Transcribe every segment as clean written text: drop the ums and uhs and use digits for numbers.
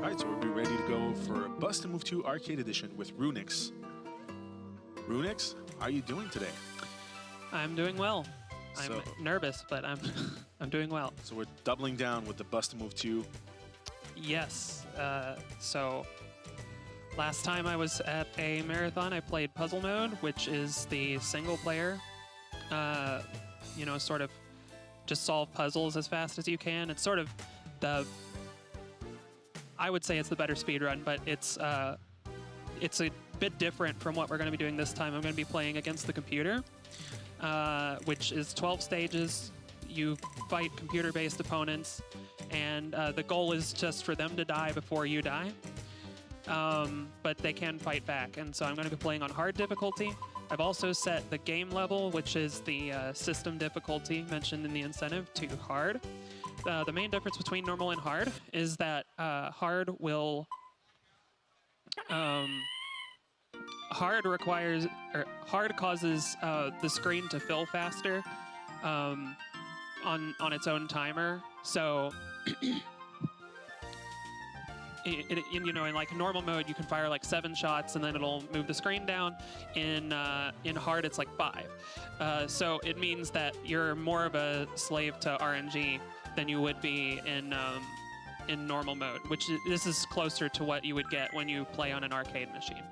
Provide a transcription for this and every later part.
Alright, so we'll be ready to go for Bust and Move 2 Arcade Edition with ruunix. ruunix, how are you doing today? I'm doing well. I'm nervous, but I'm I'm doing well. So we're doubling down with the Bust and Move 2. Yes. So last time I was at a marathon, I played Puzzle Mode, which is the single player. You know, sort of just solve puzzles as fast as you can. It's sort of I would say it's the better speedrun, but it's a bit different from what we're going to be doing this time. I'm going to be playing against the computer, which is 12 stages. You fight computer-based opponents, and the goal is just for them to die before you die. But they can fight back, and so I'm going to be playing on hard difficulty. I've also set the game level, which is the system difficulty mentioned in the incentive, to hard. The main difference between normal and hard is that hard causes the screen to fill faster on its own timer. So you know, in like normal mode, you can fire like 7 shots and then it'll move the screen down. In hard, it's like 5. So it means that you're more of a slave to RNG than you would be in normal mode, which this is closer to what you would get when you play on an arcade machine.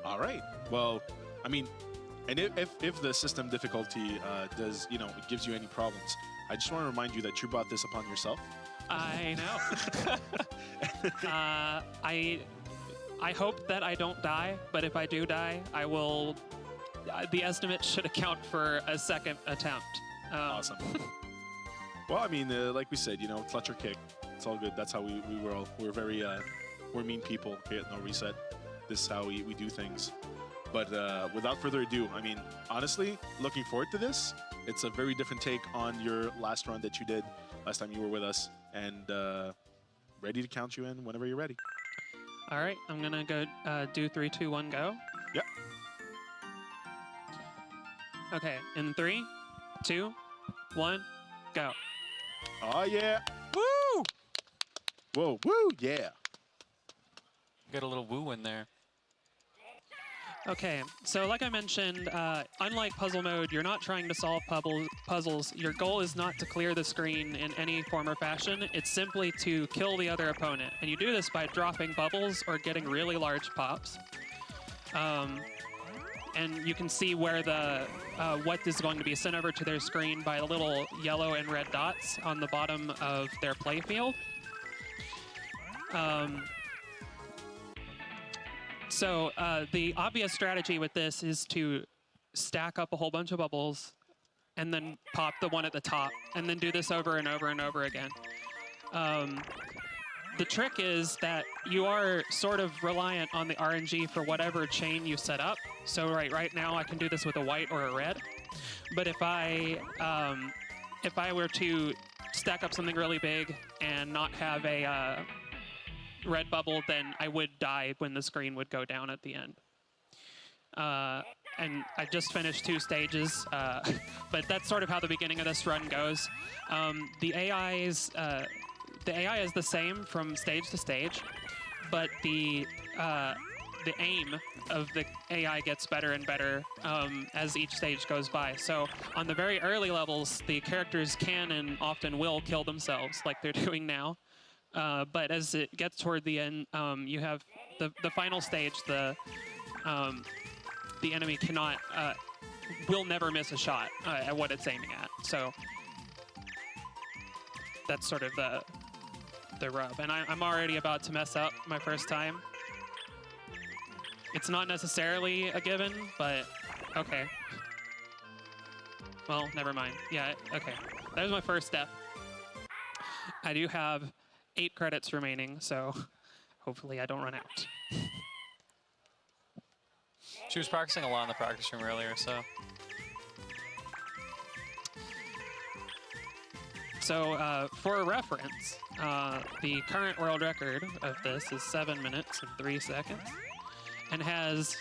All right. Well, I mean, and if the system difficulty does, you know, it gives you any problems, I just want to remind you that you brought this upon yourself. I know. I hope that I don't die, but if I do die, I will. The estimate should account for a second attempt. Awesome. Well, I mean, like we said, you know, clutch or kick, it's all good. That's how we're very we're mean people here at NoReset. This is how we do things. But without further ado, I mean, honestly, looking forward to this. It's a very different take on your last run that you did last time you were with us, and ready to count you in whenever you're ready. All right, I'm gonna go do 3, 2, 1, go. Yep. Okay, in 3, 2, 1, go. Oh yeah! Woo! Whoa, woo, yeah! Got a little woo in there. Okay, so like I mentioned, unlike puzzle mode, you're not trying to solve puzzles. Your goal is not to clear the screen in any form or fashion. It's simply to kill the other opponent. And you do this by dropping bubbles or getting really large pops. And you can see where the what is going to be sent over to their screen by the little yellow and red dots on the bottom of their playfield. So the obvious strategy with this is to stack up a whole bunch of bubbles and then pop the one at the top, and then do this over and over and over again. The trick is that you are sort of reliant on the RNG for whatever chain you set up. So right now I can do this with a white or a red. But if I were to stack up something really big and not have a red bubble, then I would die when the screen would go down at the end. And I just finished 2 stages, but that's sort of how the beginning of this run goes. The AI is the same from stage to stage, but the aim of the AI gets better and better as each stage goes by. So on the very early levels, the characters can and often will kill themselves, like they're doing now. But as it gets toward the end, you have the final stage. The enemy will never miss a shot at what it's aiming at. So that's sort of the rub. And I'm already about to mess up my first time. It's not necessarily a given, but okay. Well, never mind. Yeah, okay. That was my first step. I do have 8 credits remaining, so hopefully I don't run out. She was practicing a lot in the practice room earlier, so. So for reference, the current world record of this is 7 minutes and 3 seconds and has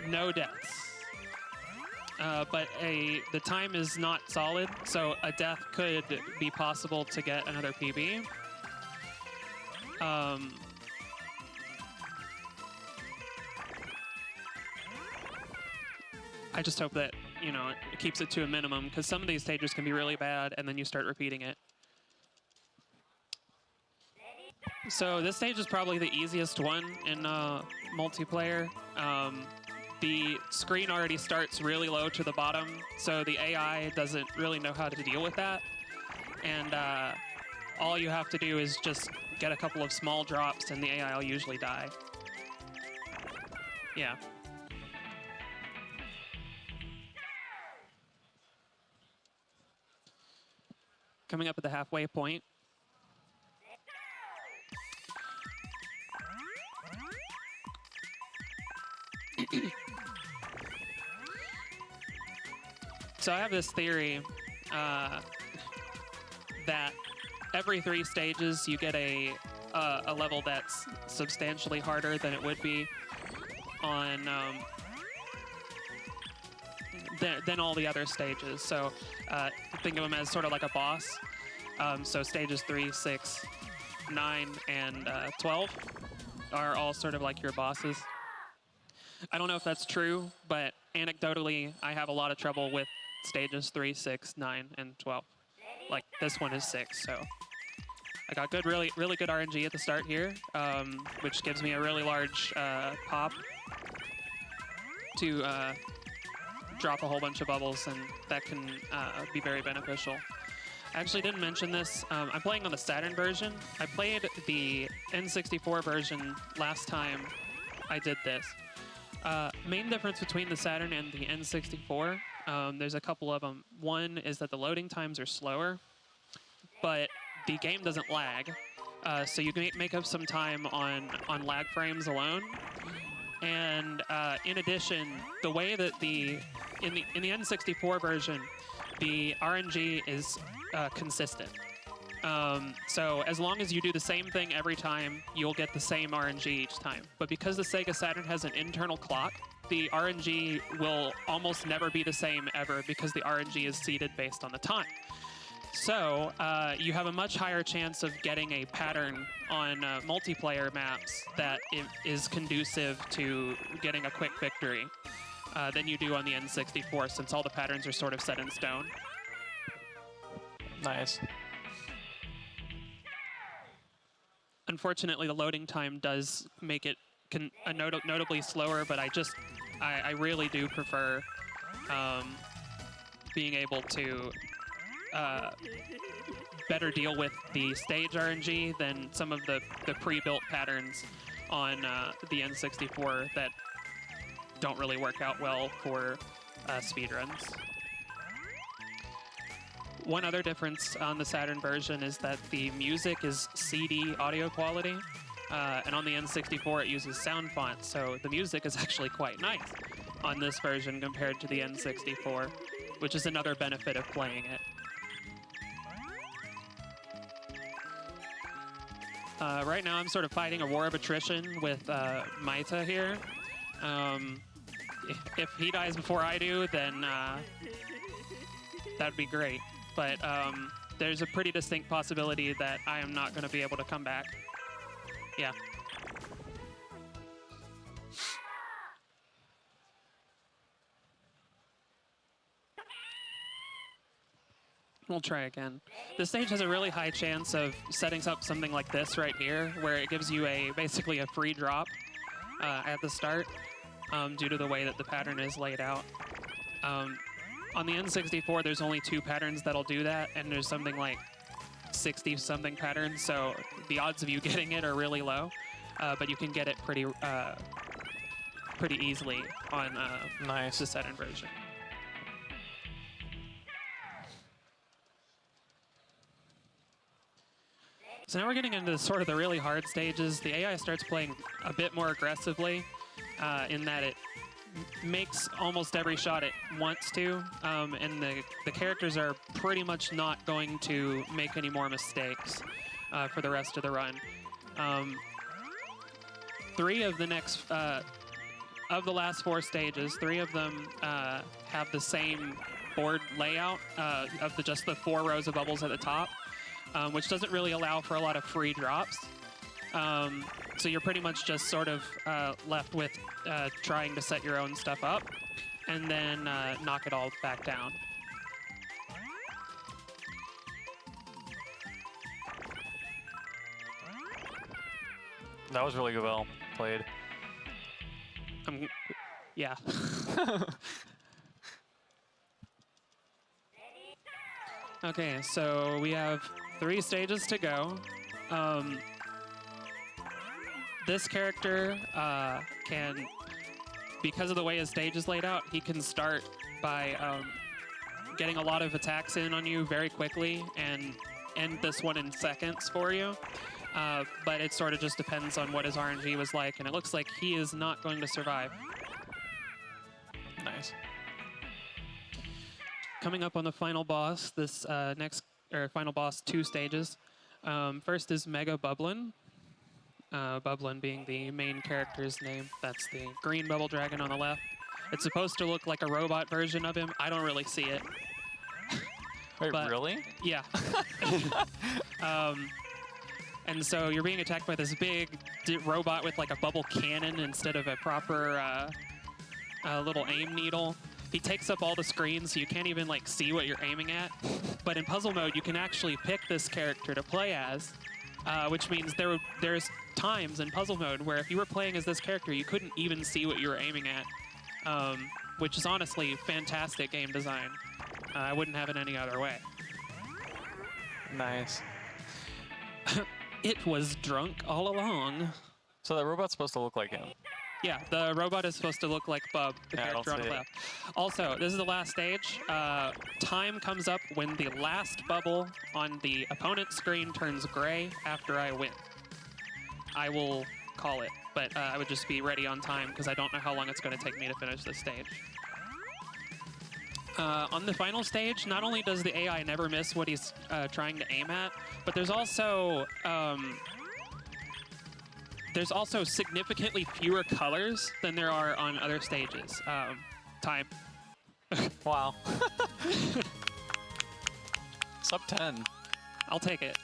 no deaths. but the time is not solid, so a death could be possible to get another PB. I just hope that, you know, it keeps it to a minimum, because some of these stages can be really bad, and then you start repeating it. So this stage is probably the easiest one in multiplayer. The screen already starts really low to the bottom, so the AI doesn't really know how to deal with that. And all you have to do is just get a couple of small drops, and the AI will usually die. Yeah. Coming up at the halfway point. So I have this theory that every 3 stages you get a level that's substantially harder than it would be on than all the other stages. So think of them as sort of like a boss. So stages 3, 6, 9, and 12 are all sort of like your bosses. I don't know if that's true, but anecdotally, I have a lot of trouble with stages 3, 6, 9, and 12. Like, this one is 6, so I got good, really good RNG at the start here, which gives me a really large pop to drop a whole bunch of bubbles, and that can be very beneficial. I actually didn't mention this. I'm playing on the Saturn version. I played the N64 version last time I did this. Main difference between the Saturn and the N64, there's a couple of them. One is that the loading times are slower, but the game doesn't lag, so you can make up some time on lag frames alone. And in addition, the way that in the N64 version, the RNG is consistent. So as long as you do the same thing every time, you'll get the same RNG each time. But because the Sega Saturn has an internal clock, the RNG will almost never be the same ever, because the RNG is seeded based on the time. So you have a much higher chance of getting a pattern on multiplayer maps that is conducive to getting a quick victory than you do on the N64, since all the patterns are sort of set in stone. Nice. Unfortunately, the loading time does make it notably slower, but I really do prefer being able to better deal with the stage RNG than some of the pre-built patterns on the N64 that don't really work out well for speedruns. One other difference on the Saturn version is that the music is CD audio quality, and on the N64 it uses sound font, so the music is actually quite nice on this version compared to the N64, which is another benefit of playing it. Right now I'm sort of fighting a war of attrition with Maita here. If he dies before I do, then that'd be great. But there's a pretty distinct possibility that I am not going to be able to come back. Yeah. We'll try again. This stage has a really high chance of setting up something like this right here, where it gives you basically a free drop at the start due to the way that the pattern is laid out. On the N64, there's only 2 patterns that'll do that, and there's something like 60-something patterns, so the odds of you getting it are really low, but you can get it pretty easily on the Saturn version. So now we're getting into sort of the really hard stages. The AI starts playing a bit more aggressively in that it makes almost every shot it wants to, and the characters are pretty much not going to make any more mistakes for the rest of the run. 3 of the next of the last 4 stages, 3 of them have the same board layout of just the 4 rows of bubbles at the top, which doesn't really allow for a lot of free drops. So you're pretty much just sort of left with trying to set your own stuff up and then knock it all back down. That was really well played. Yeah. Okay, so we have 3 stages to go. This character can, because of the way his stage is laid out, he can start by getting a lot of attacks in on you very quickly and end this one in seconds for you. But it sort of just depends on what his RNG was like, and it looks like he is not going to survive. Nice. Coming up on the final boss, this final boss 2 stages. First is Mega Bublin. Bublin being the main character's name. That's the green bubble dragon on the left. It's supposed to look like a robot version of him. I don't really see it. Wait, But- really? Yeah. And so you're being attacked by this big robot with like a bubble cannon instead of a proper little aim needle. He takes up all the screens, so you can't even like see what you're aiming at. But in puzzle mode, you can actually pick this character to play as, which means there's times in puzzle mode where if you were playing as this character, you couldn't even see what you were aiming at, which is honestly fantastic game design. I wouldn't have it any other way. Nice. It was drunk all along. So that robot's supposed to look like him. Yeah, the robot is supposed to look like Bub, the Yeah, I don't character on the see it. left. Also, this is the last stage. Time comes up when the last bubble on the opponent's screen turns gray after I win. I will call it, but I would just be ready on time because I don't know how long it's going to take me to finish this stage. On the final stage, not only does the AI never miss what he's trying to aim at, but there's also significantly fewer colors than there are on other stages. Time. Wow. Sub 10. I'll take it.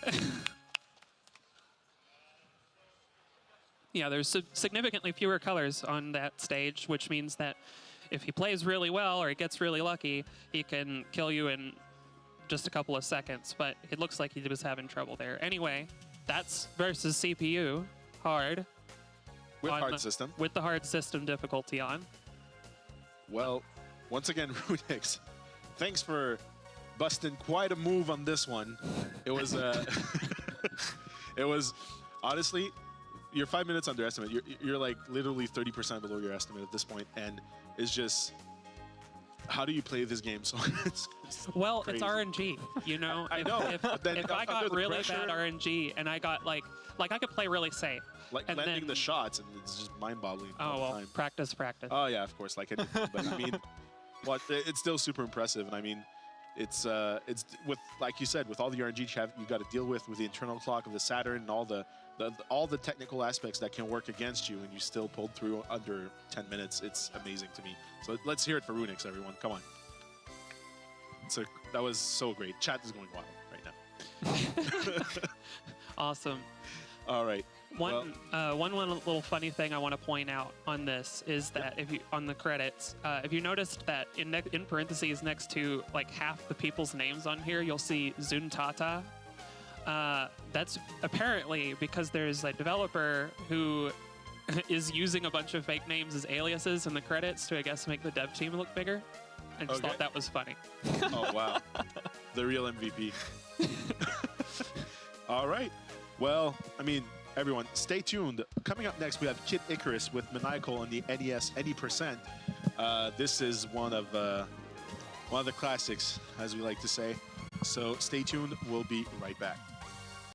Yeah, there's significantly fewer colors on that stage, which means that if he plays really well or he gets really lucky, he can kill you in just a couple of seconds. But it looks like he was having trouble there. Anyway, that's versus CPU. Hard. With on hard the- system. With the hard system difficulty on. Well, once again, ruunix, thanks for busting quite a move on this one. It was, it was honestly, you're 5 minutes under estimate. You're like literally 30% below your estimate at this point, and it's just, how do you play this game? So Well, crazy. it's RNG, you know? I know, If, but then if I under got the really pressure- bad RNG and I got like I could play really safe. like and landing then- the shots, and it's just mind-boggling Oh, all the well, time. practice. Oh yeah, of course, like anything. But I mean, it's still super impressive, and I mean, it's with, like you said, with all the RNG you got to deal with the internal clock of the Saturn and all the technical aspects that can work against you, and you still pulled through under 10 minutes. It's amazing to me. So let's hear it for ruunix, everyone. Come on. So that was so great. Chat is going wild right now. Awesome. All right. One little funny thing I want to point out on this is that if you on the credits, if you noticed that in parentheses next to like half the people's names on here, you'll see Zuntata. That's apparently because there's a developer who is using a bunch of fake names as aliases in the credits to, I guess, make the dev team look bigger. I just Okay. thought that was funny. Oh wow, the real MVP. All right. Well, I mean, everyone, stay tuned. Coming up next, we have Kid Icarus with Maniacal on the NES Any%. This is one of the classics, as we like to say. So stay tuned. We'll be right back.